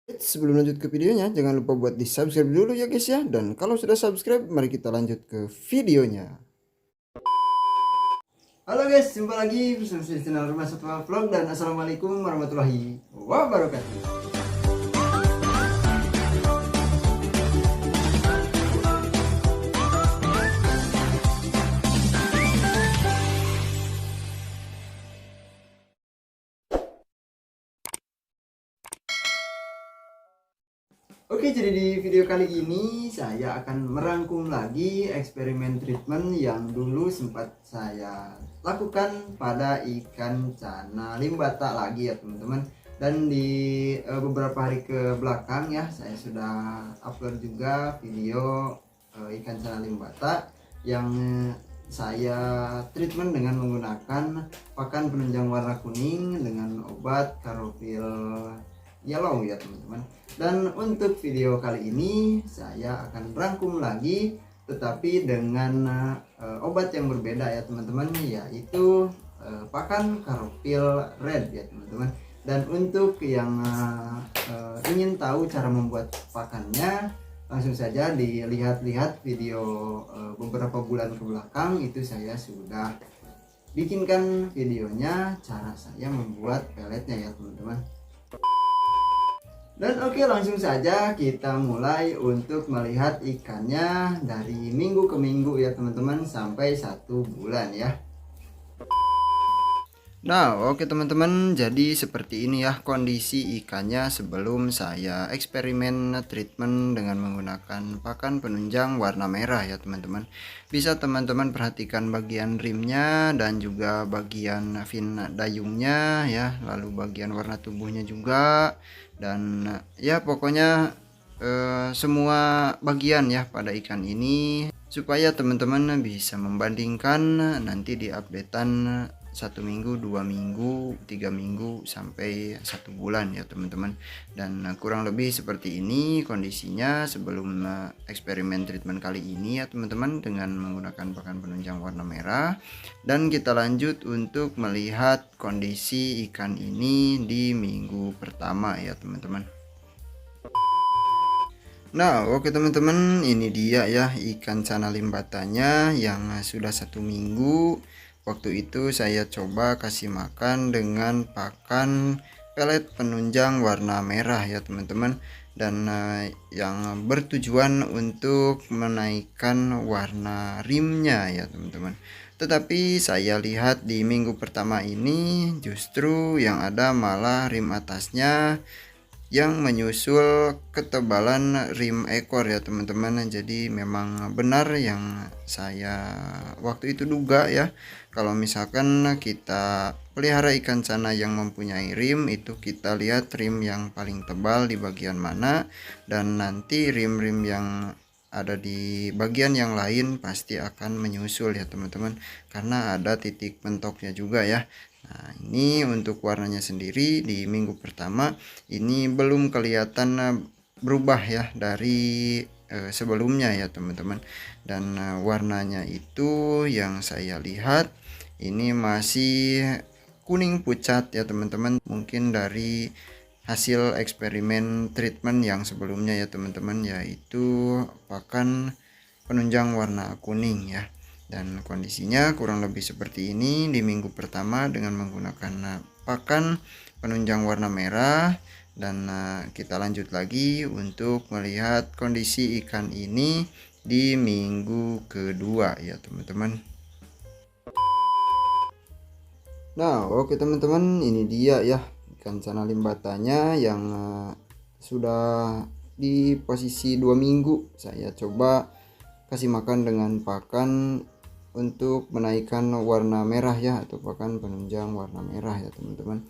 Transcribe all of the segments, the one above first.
Sebelum lanjut ke videonya, jangan lupa buat di subscribe dulu ya guys ya. Dan kalau sudah subscribe, mari kita lanjut ke videonya. Halo guys, jumpa lagi bersama saya channel Rumah Satwa Vlog. Dan assalamualaikum warahmatullahi wabarakatuh. Oke, jadi di video kali ini saya akan merangkum lagi eksperimen treatment yang dulu sempat saya lakukan pada ikan cana limbata lagi ya teman-teman. Dan di beberapa hari ke belakang ya, saya sudah upload juga video ikan cana limbata yang saya treatment dengan menggunakan pakan penunjang warna kuning dengan obat Karopil Yellow ya teman-teman. Dan untuk video kali ini saya akan rangkum lagi, tetapi dengan obat yang berbeda ya teman-teman, yaitu pakan Karopil Red ya teman-teman. Dan untuk yang ingin tahu cara membuat pakannya, langsung saja dilihat-lihat video beberapa bulan ke belakang. Itu saya sudah bikinkan videonya cara saya membuat peletnya ya teman-teman. Dan oke, langsung saja kita mulai untuk melihat ikannya dari minggu ke minggu ya teman-teman, sampai 1 bulan ya. Nah oke teman-teman, jadi seperti ini ya kondisi ikannya sebelum saya eksperimen treatment dengan menggunakan pakan penunjang warna merah ya teman-teman. Bisa teman-teman perhatikan bagian rimnya dan juga bagian fin dayungnya ya, lalu bagian warna tubuhnya juga, dan ya pokoknya semua bagian ya pada ikan ini, supaya teman-teman bisa membandingkan nanti di updatean 1 minggu, 2 minggu, 3 minggu, sampai 1 bulan ya teman-teman. Dan kurang lebih seperti ini kondisinya sebelum eksperimen treatment kali ini ya teman-teman, dengan menggunakan pakan penunjang warna merah. Dan kita lanjut untuk melihat kondisi ikan ini di minggu pertama ya teman-teman. Nah oke teman-teman, ini dia ya ikan cana limbatanya yang sudah 1 minggu. Waktu itu saya coba kasih makan dengan pakan pelet penunjang warna merah ya teman-teman, dan yang bertujuan untuk menaikkan warna rimnya ya teman-teman. Tetapi saya lihat di minggu pertama ini justru yang ada malah rim atasnya yang menyusul ketebalan rim ekor ya teman-teman. Jadi memang benar yang saya waktu itu duga ya, kalau misalkan kita pelihara ikan cana yang mempunyai rim, itu kita lihat rim yang paling tebal di bagian mana, dan nanti rim-rim yang ada di bagian yang lain pasti akan menyusul ya teman-teman, karena ada titik mentoknya juga ya. Nah ini untuk warnanya sendiri di minggu pertama ini belum kelihatan berubah ya dari sebelumnya ya teman-teman. Dan warnanya itu yang saya lihat ini masih kuning pucat ya teman-teman, mungkin dari hasil eksperimen treatment yang sebelumnya ya teman-teman, yaitu pakan penunjang warna kuning ya. Dan kondisinya kurang lebih seperti ini di minggu pertama dengan menggunakan pakan penunjang warna merah. Dan kita lanjut lagi untuk melihat kondisi ikan ini di minggu kedua ya teman-teman. Nah oke teman-teman, ini dia ya ikan cana limbatanya yang sudah di posisi 2 minggu. Saya coba kasih makan dengan pakan untuk menaikkan warna merah ya, atau pakan penunjang warna merah ya teman-teman.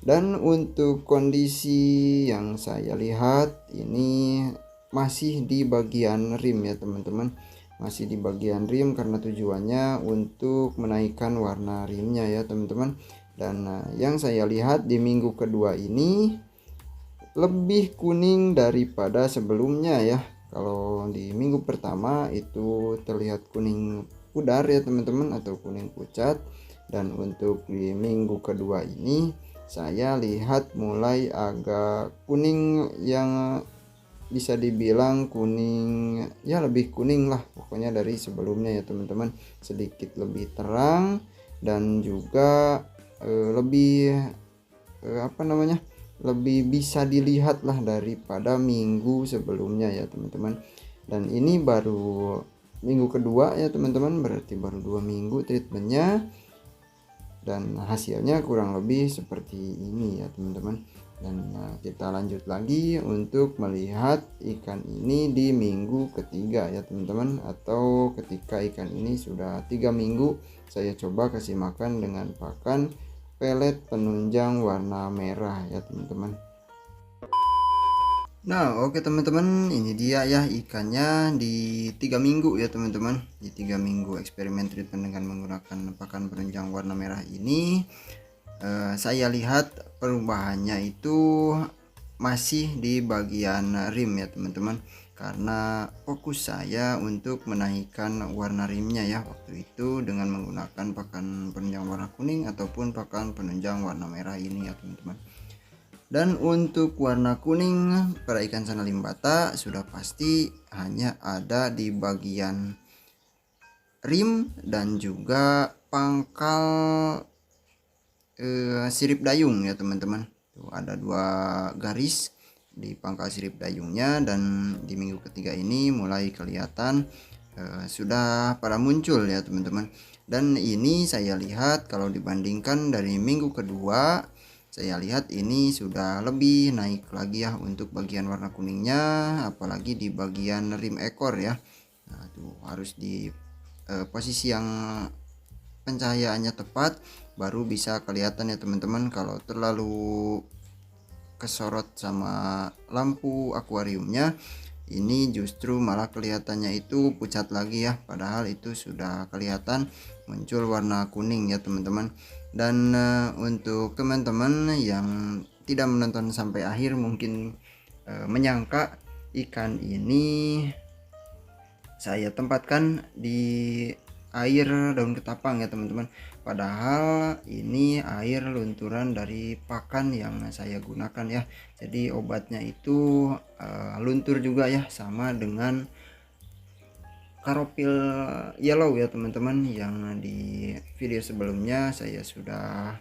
Dan untuk kondisi yang saya lihat ini masih di bagian rim ya teman-teman, masih di bagian rim karena tujuannya untuk menaikkan warna rimnya ya teman-teman. Dan yang saya lihat di minggu kedua ini lebih kuning daripada sebelumnya ya. Kalau di minggu pertama itu terlihat kuning pudar ya teman-teman, atau kuning pucat. Dan untuk di minggu kedua ini saya lihat mulai agak kuning, yang bisa dibilang kuning ya, lebih kuning lah pokoknya dari sebelumnya ya teman-teman, sedikit lebih terang dan juga lebih apa namanya, lebih bisa dilihat lah daripada minggu sebelumnya ya teman-teman. Dan ini baru minggu kedua ya teman-teman, berarti baru 2 minggu treatmentnya, dan hasilnya kurang lebih seperti ini ya teman-teman. Dan kita lanjut lagi untuk melihat ikan ini di minggu ketiga ya teman-teman, atau ketika ikan ini sudah 3 minggu saya coba kasih makan dengan pakan pelet penunjang warna merah ya teman-teman. Nah oke teman-teman, ini dia ya ikannya di 3 minggu ya teman-teman. Di 3 minggu eksperimen treatment dengan menggunakan pakan penunjang warna merah ini, saya lihat perubahannya itu masih di bagian rim ya teman-teman, karena fokus saya untuk menaikkan warna rimnya ya waktu itu dengan menggunakan pakan penunjang warna kuning ataupun pakan penunjang warna merah ini ya teman-teman. Dan untuk warna kuning pada ikan sana limbata sudah pasti hanya ada di bagian rim dan juga pangkal sirip dayung ya teman-teman. Tuh ada 2 garis di pangkal sirip dayungnya, dan di minggu ketiga ini mulai kelihatan sudah pada muncul ya teman-teman. Dan ini saya lihat kalau dibandingkan dari minggu kedua, saya lihat ini sudah lebih naik lagi ya untuk bagian warna kuningnya, apalagi di bagian rim ekor ya. Nah tuh harus di posisi yang pencahayaannya tepat baru bisa kelihatan ya teman-teman. Kalau terlalu kesorot sama lampu akuariumnya, ini justru malah kelihatannya itu pucat lagi ya, padahal itu sudah kelihatan muncul warna kuning ya teman-teman. Dan untuk teman-teman yang tidak menonton sampai akhir mungkin menyangka ikan ini saya tempatkan di air daun ketapang ya teman-teman, padahal ini air lunturan dari pakan yang saya gunakan ya. Jadi obatnya itu luntur juga ya, sama dengan karopil yellow ya teman-teman, yang di video sebelumnya saya sudah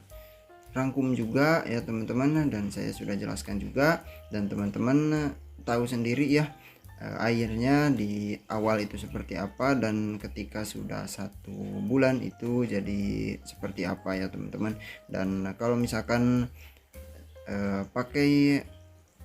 rangkum juga ya teman-teman, dan saya sudah jelaskan juga, dan teman-teman tahu sendiri ya airnya di awal itu seperti apa, dan ketika sudah 1 bulan itu jadi seperti apa ya teman-teman. Dan kalau misalkan pakai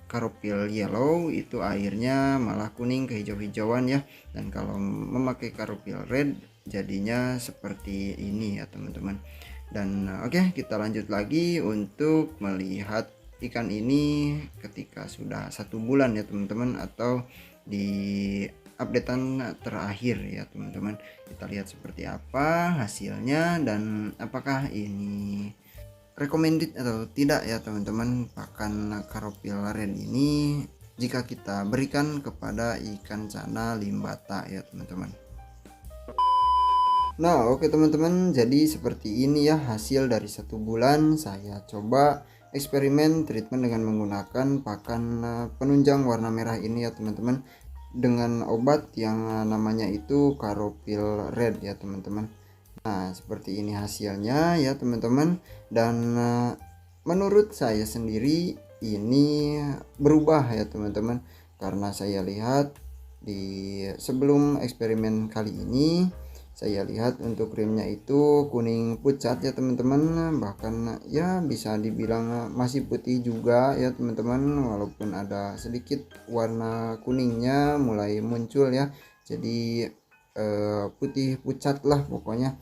karopil yellow itu airnya malah kuning kehijau-hijauan ya, dan kalau memakai karopil red jadinya seperti ini ya teman-teman. Dan oke, kita lanjut lagi untuk melihat ikan ini ketika sudah 1 bulan ya teman-teman, atau di updatean terakhir ya teman-teman. Kita lihat seperti apa hasilnya dan apakah ini recommended atau tidak ya teman-teman pakan karopil red ini jika kita berikan kepada ikan sana limbata ya teman-teman. Nah oke teman-teman, jadi seperti ini ya hasil dari 1 bulan saya coba eksperimen treatment dengan menggunakan pakan penunjang warna merah ini ya teman-teman, dengan obat yang namanya itu karopil red ya teman-teman. Nah seperti ini hasilnya ya teman-teman, dan menurut saya sendiri ini berubah ya teman-teman, karena saya lihat di sebelum eksperimen kali ini saya lihat untuk rimnya itu kuning pucat ya teman-teman, bahkan ya bisa dibilang masih putih juga ya teman-teman, walaupun ada sedikit warna kuningnya mulai muncul ya, jadi putih pucat lah pokoknya.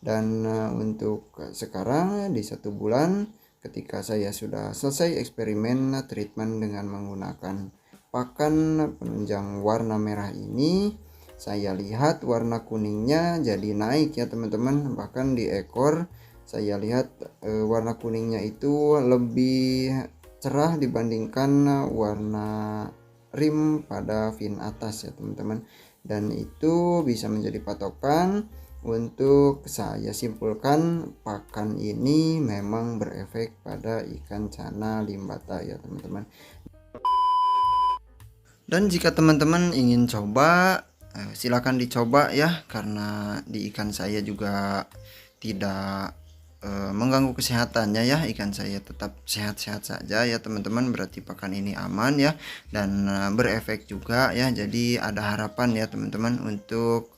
Dan untuk sekarang di 1 bulan ketika saya sudah selesai eksperimen treatment dengan menggunakan pakan penunjang warna merah ini, saya lihat warna kuningnya jadi naik ya teman-teman. Bahkan di ekor saya lihat warna kuningnya itu lebih cerah dibandingkan warna rim pada fin atas ya teman-teman, dan itu bisa menjadi patokan untuk saya simpulkan, pakan ini memang berefek pada ikan cana limbata ya teman-teman. Dan jika teman-teman ingin coba, silakan dicoba ya, karena di ikan saya juga tidak mengganggu kesehatannya ya, ikan saya tetap sehat-sehat saja ya teman-teman. Berarti pakan ini aman ya, dan berefek juga ya. Jadi ada harapan ya teman-teman untuk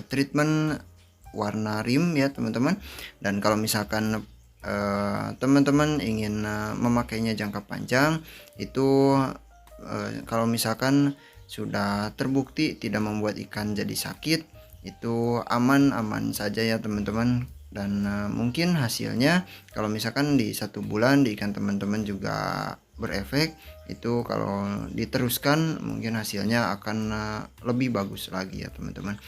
treatment warna rim ya teman-teman. Dan kalau misalkan teman-teman ingin memakainya jangka panjang, itu kalau misalkan sudah terbukti tidak membuat ikan jadi sakit, itu aman-aman saja ya teman-teman. Dan mungkin hasilnya kalau misalkan di 1 bulan di ikan teman-teman juga berefek, itu kalau diteruskan mungkin hasilnya akan lebih bagus lagi ya teman-teman.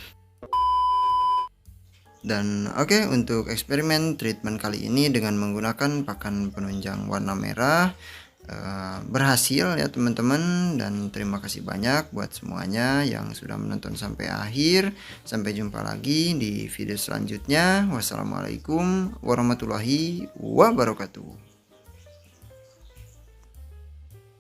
Dan oke, untuk eksperimen treatment kali ini dengan menggunakan pakan penunjang warna merah berhasil ya teman-teman. Dan terima kasih banyak buat semuanya yang sudah menonton sampai akhir. Sampai jumpa lagi di video selanjutnya. Wassalamualaikum warahmatullahi wabarakatuh.